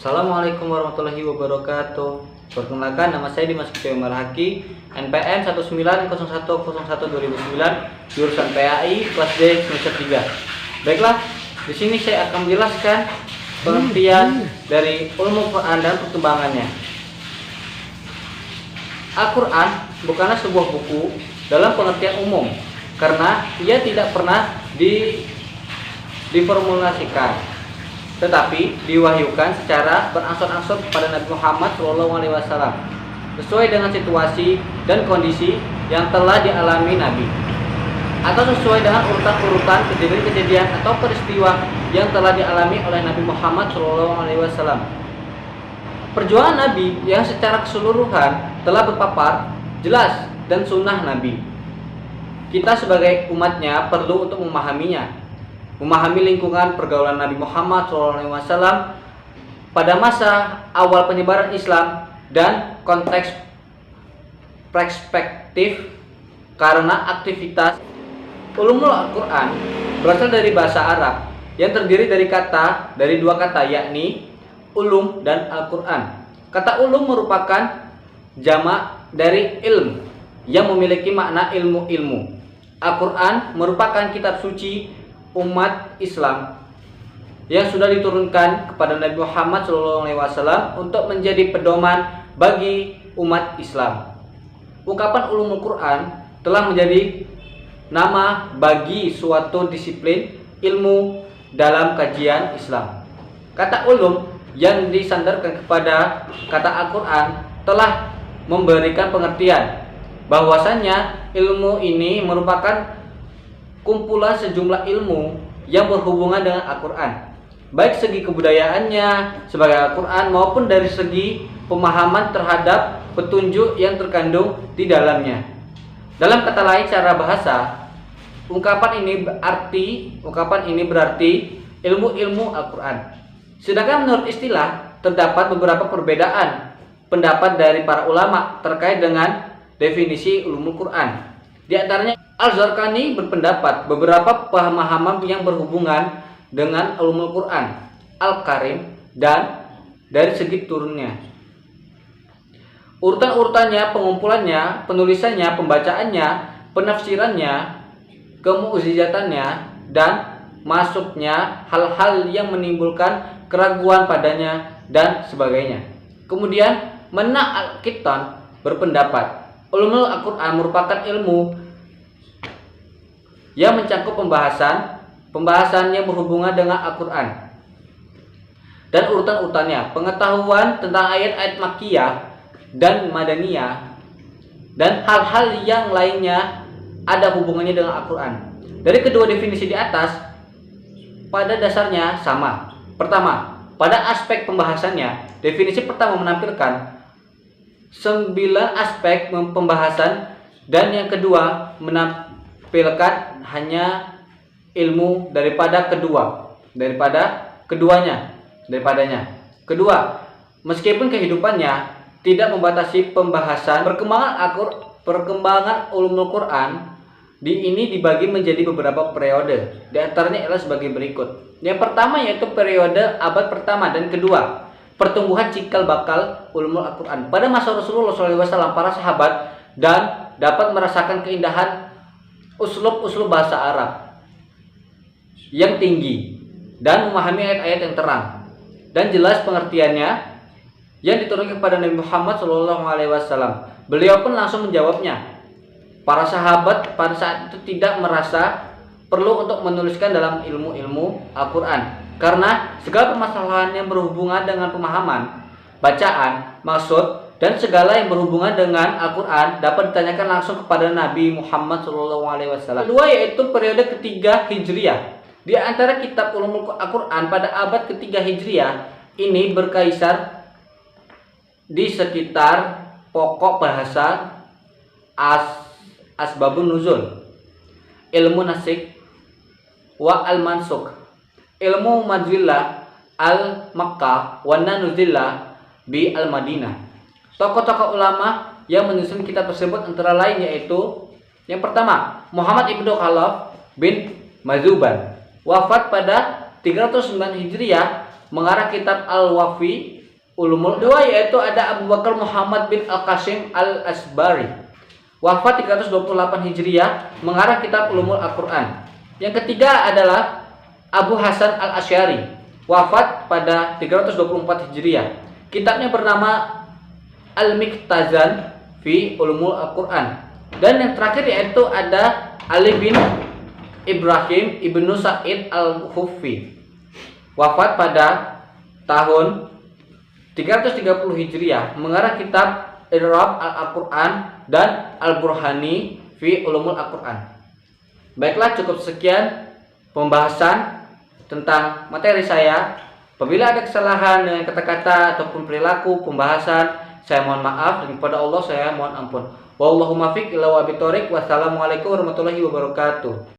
Assalamualaikum warahmatullahi wabarakatuh. Perkenalkan, nama saya Dimas Kipeo Marhaki, NPM 1901012009, jurusan PAI, kelas D, semester 3. Baiklah, di sini saya akan menjelaskan pengertian dari ilmu Quran dan perkembangannya. Al-Quran bukanlah sebuah buku dalam pengertian umum, karena ia tidak pernah diformulasikan, tetapi diwahyukan secara berangsur-angsur kepada Nabi Muhammad SAW sesuai dengan situasi dan kondisi yang telah dialami Nabi, atau sesuai dengan urutan-urutan kejadian-kejadian atau peristiwa yang telah dialami oleh Nabi Muhammad SAW. Perjuangan Nabi yang secara keseluruhan telah berpapar jelas dan sunnah Nabi. Kita sebagai umatnya perlu untuk memahaminya, memahami lingkungan pergaulan Nabi Muhammad SAW pada masa awal penyebaran Islam dan konteks perspektif, karena aktivitas ulumul Al-Quran berasal dari bahasa Arab yang terdiri dari dua kata, yakni ulum dan Al-Quran. Kata ulum merupakan jamak dari ilm yang memiliki makna ilmu-ilmu. Al-Quran merupakan kitab suci umat Islam yang sudah diturunkan kepada Nabi Muhammad SAW untuk menjadi pedoman bagi umat Islam. Ungkapan ulumul Quran telah menjadi nama bagi suatu disiplin ilmu dalam kajian Islam. Kata ulum yang disandarkan kepada kata Al-Quran telah memberikan pengertian bahwasannya ilmu ini merupakan kumpulan sejumlah ilmu yang berhubungan dengan Al-Quran, baik segi kebudayaannya sebagai Al-Quran maupun dari segi pemahaman terhadap petunjuk yang terkandung di dalamnya. Dalam kata lain, secara bahasa, ungkapan ini berarti ilmu-ilmu Al-Quran. Sedangkan menurut istilah, terdapat beberapa perbedaan pendapat dari para ulama terkait dengan definisi ulumul Quran. Di antaranya, Al-Zarqani berpendapat beberapa pemahaman yang berhubungan dengan ulumul Quran, Al-Karim, dan dari segi turunnya, urutan-urutannya, pengumpulannya, penulisannya, pembacaannya, penafsirannya, kemu'jizatannya, dan masuknya hal-hal yang menimbulkan keraguan padanya dan sebagainya. Kemudian Mana Al-Qittan berpendapat ulumul Al-Quran merupakan ilmu yang mencakup pembahasan yang berhubungan dengan Al-Quran dan urutan-urutannya, pengetahuan tentang ayat-ayat Makkiyah dan Madaniyah, dan hal-hal yang lainnya ada hubungannya dengan Al-Quran. Dari kedua definisi di atas pada dasarnya sama. Pertama, pada aspek pembahasannya, definisi pertama menampilkan 9 aspek pembahasan, dan yang kedua menampilkan hanya ilmu daripadanya. Kedua, meskipun kehidupannya tidak membatasi pembahasan, perkembangan ulumul Quran ini dibagi menjadi beberapa periode. Di antaranya adalah sebagai berikut. Yang pertama yaitu periode abad pertama dan kedua, pertumbuhan cikal bakal ulumul Al-Quran. Pada masa Rasulullah SAW, para sahabat dan dapat merasakan keindahan uslub bahasa Arab yang tinggi dan memahami ayat-ayat yang terang dan jelas pengertiannya yang diturunkan kepada Nabi Muhammad SAW. Beliau pun langsung menjawabnya. Para sahabat pada saat itu tidak merasa perlu untuk menuliskan dalam ilmu-ilmu Al-Quran, karena segala permasalahan yang berhubungan dengan pemahaman, bacaan, maksud, dan segala yang berhubungan dengan Al-Quran dapat ditanyakan langsung kepada Nabi Muhammad SAW. Kedua yaitu periode ketiga Hijriah. Di antara kitab ulumul Al-Quran pada abad ketiga Hijriah ini berkaisar di sekitar pokok bahasa asbabun nuzul, ilmu nasik wa al-mansuk, ilmu madwillah al-Makkah wa nuzillah bi al-Madinah. Tokoh-tokoh ulama yang menyusun kitab tersebut antara lain yaitu yang pertama, Muhammad ibnu Khalaf bin Mazuban, wafat pada 309 Hijriah, mengarang kitab Al-Wafi ulumul dua, yaitu ada Abu Bakar Muhammad bin Al-Qasim Al-Asbari, wafat 328 Hijriah, mengarang kitab Ulumul Al-Quran. Yang ketiga adalah Abu Hasan Al-Asy'ari, wafat pada 324 Hijriah. Kitabnya bernama Al-Miktazan fi Ulumul Al-Quran. Dan yang terakhir yaitu ada Ali bin Ibrahim ibnu Sa'id Al-Khuffi, wafat pada tahun 330 Hijriah, mengarang kitab I'rab Al-Quran dan Al-Burhani fi Ulumul Al-Quran. Baiklah, cukup sekian pembahasan tentang materi saya. Apabila ada kesalahan dengan kata-kata ataupun perilaku pembahasan, saya mohon maaf, dan kepada Allah saya mohon ampun. Wallahumma fiq ila wa bithorik. Wassalamualaikum warahmatullahi wabarakatuh.